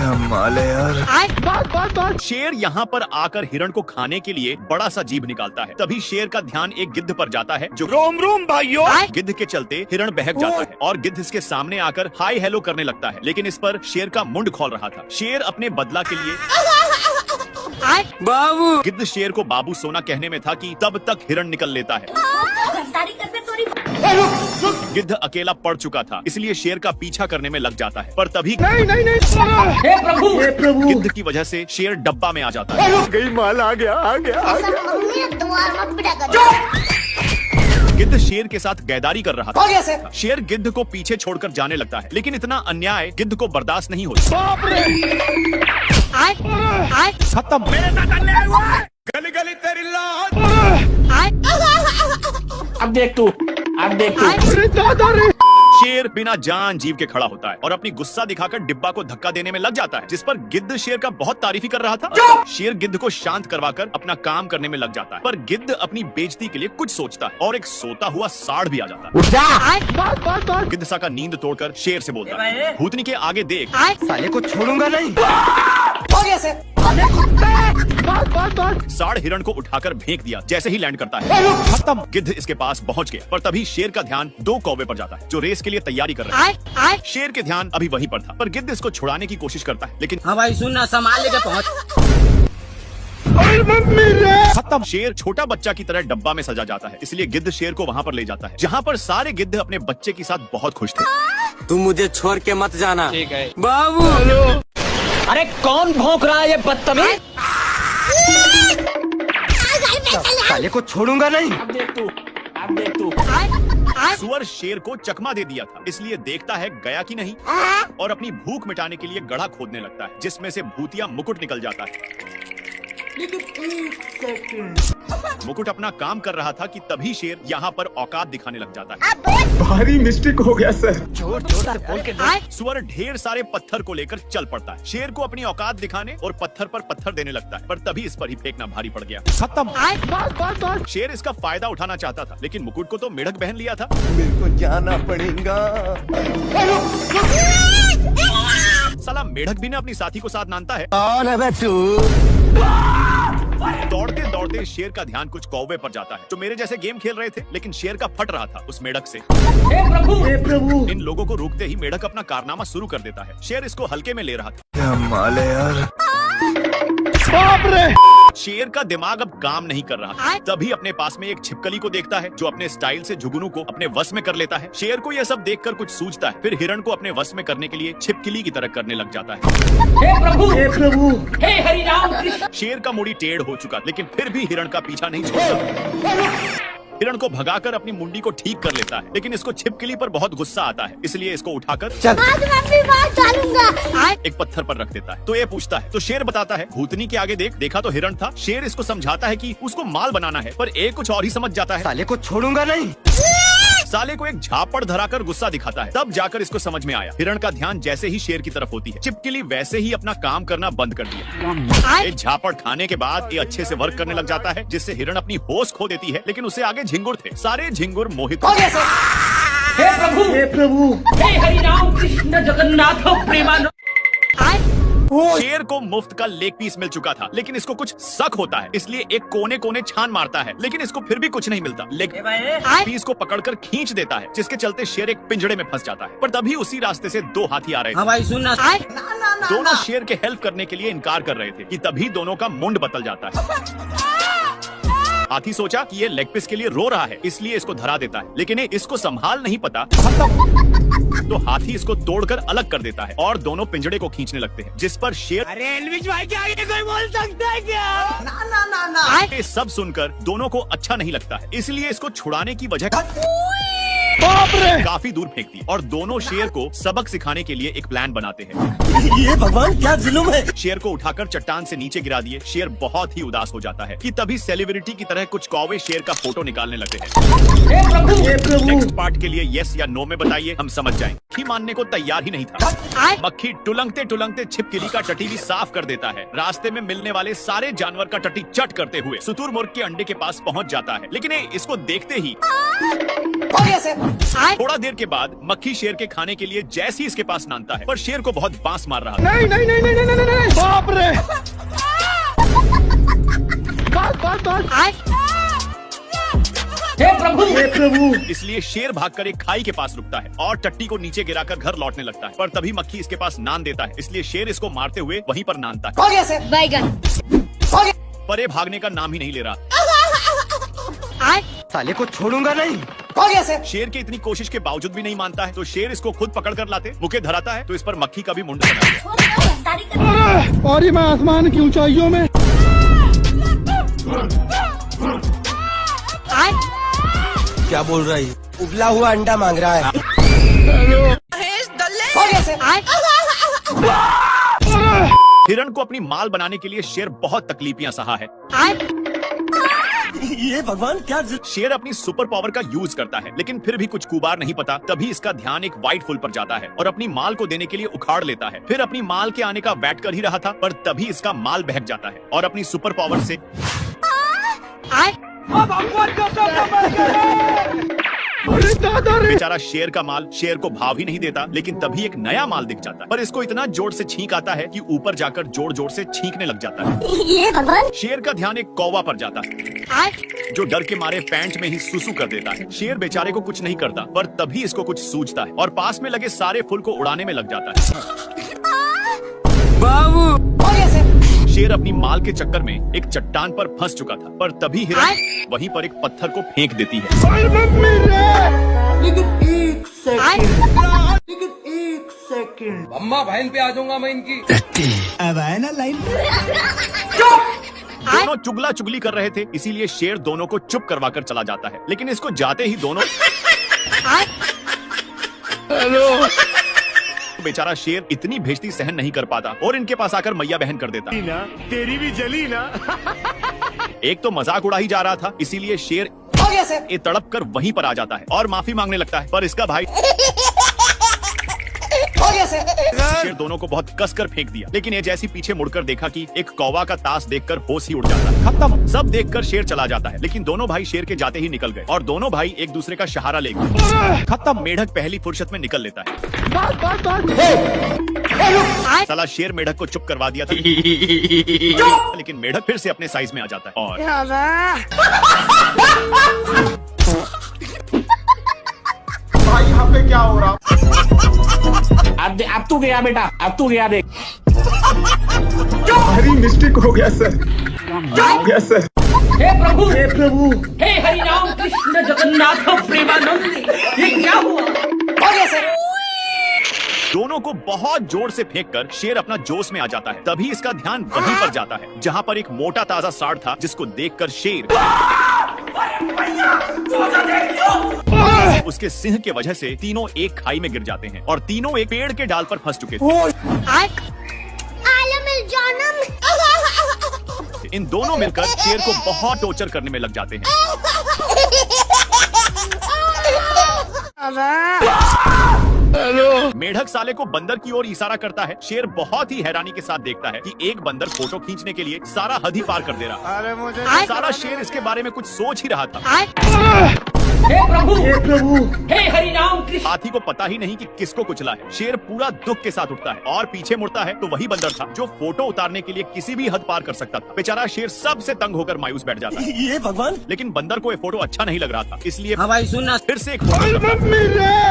क्या माल है यार। शेर यहाँ पर आकर हिरण को खाने के लिए बड़ा सा जीभ निकालता है। तभी शेर का ध्यान एक गिद्ध पर जाता है जो रोम रोम भाइयों। गिद्ध के चलते हिरण बहक जाता है और गिद्ध इसके सामने आकर हाय हेलो करने लगता है, लेकिन इस पर शेर का मुंड खोल रहा था। शेर अपने बदला के लिए बाबू गिद्ध शेर को बाबू सोना कहने में था कि तब तक हिरण निकल लेता है। गिद्ध अकेला पड़ चुका था, इसलिए शेर का पीछा करने में लग जाता है, पर तभी नहीं हे प्रभु गिद्ध की वजह से शेर डब्बा में आ जाता है। गई माल आ गया। गिद्ध शेर के साथ गैदारी कर रहा था। शेर गिद्ध को पीछे छोड़कर जाने लगता है, लेकिन इतना अन्याय गिद्ध को बर्दाश्त नहीं होता। खत्म। गली गली तेरी लात। अब देख तू शेर बिना जान जीव के खड़ा होता है और अपनी गुस्सा दिखाकर डिब्बा को धक्का देने में लग जाता है, जिस पर गिद्ध शेर का बहुत तारीफी कर रहा था। शेर गिद्ध को शांत करवाकर अपना काम करने में लग जाता है, पर गिद्ध अपनी बेइज्जती के लिए कुछ सोचता है और एक सोता हुआ साढ़ भी आ जाता है। गिद्ध सा का नींद तोड़कर शेर से बोलता है, भूतनी के आगे देख, साले को छोड़ूंगा नहीं। साढ़ हिरण को उठाकर फेंक दिया। जैसे ही लैंड करता है खत्म। गिद्ध इसके पास पहुंच गया, पर तभी शेर का ध्यान दो कौवे पर जाता है जो रेस के लिए तैयारी कर रहे हैं। शेर के ध्यान अभी वहीं पर था, पर गिद्ध इसको छुड़ाने की कोशिश करता है, लेकिन हाँ भाई सुन ना, संभाल लेके पहुँच। खत्म। शेर छोटा बच्चा की तरह डब्बा में सजा जाता है, इसलिए गिद्ध शेर को वहाँ पर ले जाता है, जहाँ पर सारे गिद्ध अपने बच्चे के साथ बहुत खुश थे। तुम मुझे छोड़ के मत जाना। ठीक है बाबू। अरे कौन भौंक रहा है ये बदतमीज? साले को छोड़ूंगा नहीं। अब देख तू सुअर शेर को चकमा दे दिया था, इसलिए देखता है गया कि नहीं, और अपनी भूख मिटाने के लिए गड्ढा खोदने लगता है, जिसमें से भूतिया मुकुट निकल जाता है। मुकुट अपना काम कर रहा था कि तभी शेर यहाँ पर औकात दिखाने लग जाता है। भारी मिस्टेक हो गया सर। जोर से बोल के सुअर ढेर सारे पत्थर को लेकर चल पड़ता है। शेर को अपनी औकात दिखाने और पत्थर पर पत्थर देने लगता है, पर तभी इस पर ही फेंकना भारी पड़ गया। खत्म। शेर इसका फायदा उठाना चाहता था, लेकिन मुकुट को तो मेढक बहन लिया था। मेरे को जाना पड़ेगा। साला मेढक भी ने अपनी साथी को साथ नानता है। कौन है बे तू? दौड़ते दौड़ते शेर का ध्यान कुछ कौवे पर जाता है जो मेरे जैसे गेम खेल रहे थे, लेकिन शेर का फट रहा था उस मेढक से। हे प्रभु इन लोगों को रोकते ही मेढक अपना कारनामा शुरू कर देता है। शेर इसको हल्के में ले रहा था। क्या माल है यार। शेर का दिमाग अब काम नहीं कर रहा, तभी अपने पास में एक छिपकली को देखता है जो अपने स्टाइल से जुगनू को अपने वश में कर लेता है। शेर को यह सब देखकर कुछ सूझता है, फिर हिरण को अपने वश में करने के लिए छिपकली की तरह करने लग जाता है। हे प्रभु हे हरि राम कृष्ण। शेर का मुड़ी टेढ़ हो चुका, लेकिन फिर भी हिरण का पीछा नहीं छोड़ता। हिरण को भगाकर अपनी मुंडी को ठीक कर लेता है, लेकिन इसको छिपकली पर बहुत गुस्सा आता है, इसलिए इसको उठाकर एक पत्थर पर रख देता है। तो ये पूछता है, तो शेर बताता है, भूतनी के आगे देख। देखा तो हिरण था। शेर इसको समझाता है कि उसको माल बनाना है, पर एक कुछ और ही समझ जाता है। साले को छोड़ूंगा नहीं। साले को एक झापड़ धराकर गुस्सा दिखाता है, तब जाकर इसको समझ में आया। हिरण का ध्यान जैसे ही शेर की तरफ होती है, छिपकली वैसे ही अपना काम करना बंद कर दिया। एक झापड़ खाने के बाद ये अच्छे से वर्क करने लग जाता है, जिससे हिरण अपनी होश खो देती है, लेकिन उसे आगे झिंगुर थे। सारे झिंगुर मोहित हो गए। हे प्रभु हे हरि राम कृष्ण जगन्नाथ प्रेमानंद। शेर को मुफ्त का लेग पीस मिल चुका था, लेकिन इसको कुछ शक होता है, इसलिए एक कोने कोने छान मारता है, लेकिन इसको फिर भी कुछ नहीं मिलता। लेग पीस को पकड़कर खींच देता है, जिसके चलते शेर एक पिंजड़े में फंस जाता है, पर तभी उसी रास्ते से दो हाथी आ रहे हाँ थे। भाई सुन ना। दोनों शेर के हेल्प करने के लिए इनकार कर रहे थे कि तभी दोनों का मुंड बदल जाता है। हाथी सोचा कि ये लेग पीस के लिए रो रहा है, इसलिए इसको धरा देता है, लेकिन ये इसको संभाल नहीं पता, तो हाथी इसको तोड़कर अलग कर देता है और दोनों पिंजड़े को खींचने लगते हैं, जिस पर शेर अरे एलविश भाई के आगे कोई बोल सकता है क्या? ना। ये सब सुनकर दोनों को अच्छा नहीं लगता है, इसलिए इसको छुड़ाने की वजह काफी दूर फेंक दी और दोनों शेर को सबक सिखाने के लिए एक प्लान बनाते हैं। ये भगवान क्या जुल्म है। शेर को उठाकर चट्टान से नीचे गिरा दिए। शेर बहुत ही उदास हो जाता है कि तभी सेलिब्रिटी की तरह कुछ कौवे शेर का फोटो निकालने लगते हैं। हे प्रभु नेक्स्ट पार्ट के लिए यस या नो में बताइए, हम समझ जाएंगे। मक्खी मानने को तैयार ही नहीं था। मक्खी टुलंगते टुलंगते छिपकली का टटी भी साफ कर देता है। रास्ते में मिलने वाले सारे जानवर का टटी चट करते हुए शुतुरमुर्ग के अंडे के पास पहुंच जाता है, लेकिन इसको देखते ही थोड़ा देर के बाद मक्खी शेर के खाने के लिए जैसी इसके पास नानता है, पर शेर को बहुत बांस मार रहा है। नहीं नहीं नहीं नहीं नहीं नहीं नहीं बाप रे हे प्रभु इसलिए शेर भागकर एक खाई के पास रुकता है और टट्टी को नीचे गिराकर घर लौटने लगता है, पर तभी मक्खी इसके पास नान देता है, इसलिए शेर इसको मारते हुए वहीं पर नानता है। बैगन पर ये भागने का नाम ही नहीं ले रहा। साले को छोड़ूंगा नहीं। शेर की इतनी कोशिश के बावजूद भी नहीं मानता है, तो शेर इसको खुद पकड़ कर लाते मुके धराता है, तो इस पर मक्खी का भी मुंड बना है। और ये मैं आसमान की ऊंचाइयों में। क्या बोल रहा है? उबला हुआ अंडा मांग रहा है। हिरण को अपनी माल बनाने के लिए शेर बहुत तकलीफियां सहा है। ये भगवान क्या शेर अपनी सुपर पावर का यूज करता है, लेकिन फिर भी कुछ कुबार नहीं पता, तभी इसका ध्यान एक व्हाइट फुल पर जाता है और अपनी माल को देने के लिए उखाड़ लेता है। फिर अपनी माल के आने का वेट कर ही रहा था, पर तभी इसका माल बहक जाता है और अपनी सुपर पावर से बेचारा शेर का माल शेर को भाव ही नहीं देता, लेकिन तभी एक नया माल दिख जाता है, पर इसको इतना जोर से छींक आता है कि ऊपर जाकर जोर जोर से छींकने लग जाता है। ये भगवान शेर का ध्यान एक कौवा पर जाता है, जो डर के मारे पैंट में ही सुसु कर देता है। शेर बेचारे को कुछ नहीं करता, पर तभी इसको कुछ सूझता है और पास में लगे सारे फूल को उड़ाने में लग जाता है। बाबू शेर अपनी माल के चक्कर में एक चट्टान पर फंस चुका था, पर तभी हिरण वहीं पर एक पत्थर को फेंक देती है। अम्मा बहन पे आ जाऊंगा मैं इनकी। अब आया ना लाइन। दोनों चुगला चुगली कर रहे थे, इसीलिए शेर दोनों को चुप करवाकर चला जाता है, लेकिन इसको जाते ही दोनों बेचारा शेर इतनी भेजती सहन नहीं कर पाता और इनके पास आकर मैया बहन कर देता। तेरी भी जली ना। एक तो मजाक उड़ा ही जा रहा था, इसीलिए शेर ये तड़प कर वहीं पर आ जाता है और माफी मांगने लगता है, पर इसका भाई शेर दोनों को बहुत कसकर फेंक दिया, लेकिन ये जैसी पीछे मुड़कर देखा कि एक कौवा का ताश देखकर होश ही उड़ जाता है। खत्म। सब देखकर शेर चला जाता है, लेकिन दोनों भाई शेर के जाते ही निकल गए और दोनों भाई एक दूसरे का सहारा ले गए। खत्म। मेढक पहली फुर्सत में निकल लेता है। साला शेर मेढक को चुप करवा दिया था, लेकिन मेढक फिर से अपने साइज में आ जाता है और भाई यहाँ पे क्या हो रहा? अब तू गया बेटा, अब तू गया देख। भारी मिस्टेक हो गया सर। हो गया सर। हे प्रभु हे हरि राम कृष्ण जगन्नाथ प्रेमानंद, ये क्या हुआ? दोनों को बहुत जोर से फेंककर शेर अपना जोश में आ जाता है, तभी इसका ध्यान वहीं पर जाता है जहां पर एक मोटा ताजा सांड था, जिसको देखकर शेर उसके सिंह के वजह से तीनों एक खाई में गिर जाते हैं और तीनों एक पेड़ के डाल पर फंस चुके थे। इन दोनों मिलकर शेर को बहुत टॉर्चर करने में लग जाते हैं। मेढक साले को बंदर की ओर इशारा करता है। शेर बहुत ही हैरानी के साथ देखता है कि एक बंदर फोटो खींचने के लिए सारा हद ही पार कर दे रहा। अरे मुझे सारा शेर इसके बारे में कुछ सोच ही रहा था। हे प्रभु हे हरि राम कृष्ण। हाथी को पता ही नहीं कि किसको कुचला है। शेर पूरा दुख के साथ उठता है और पीछे मुड़ता है तो वही बंदर था जो फोटो उतारने के लिए किसी भी हद पार कर सकता था। बेचारा शेर सबसे तंग होकर मायूस बैठ जाता है। ये भगवान। लेकिन बंदर को ये फोटो अच्छा नहीं लग रहा था, इसलिए हाँ भाई सुनना फिर से एक फोटो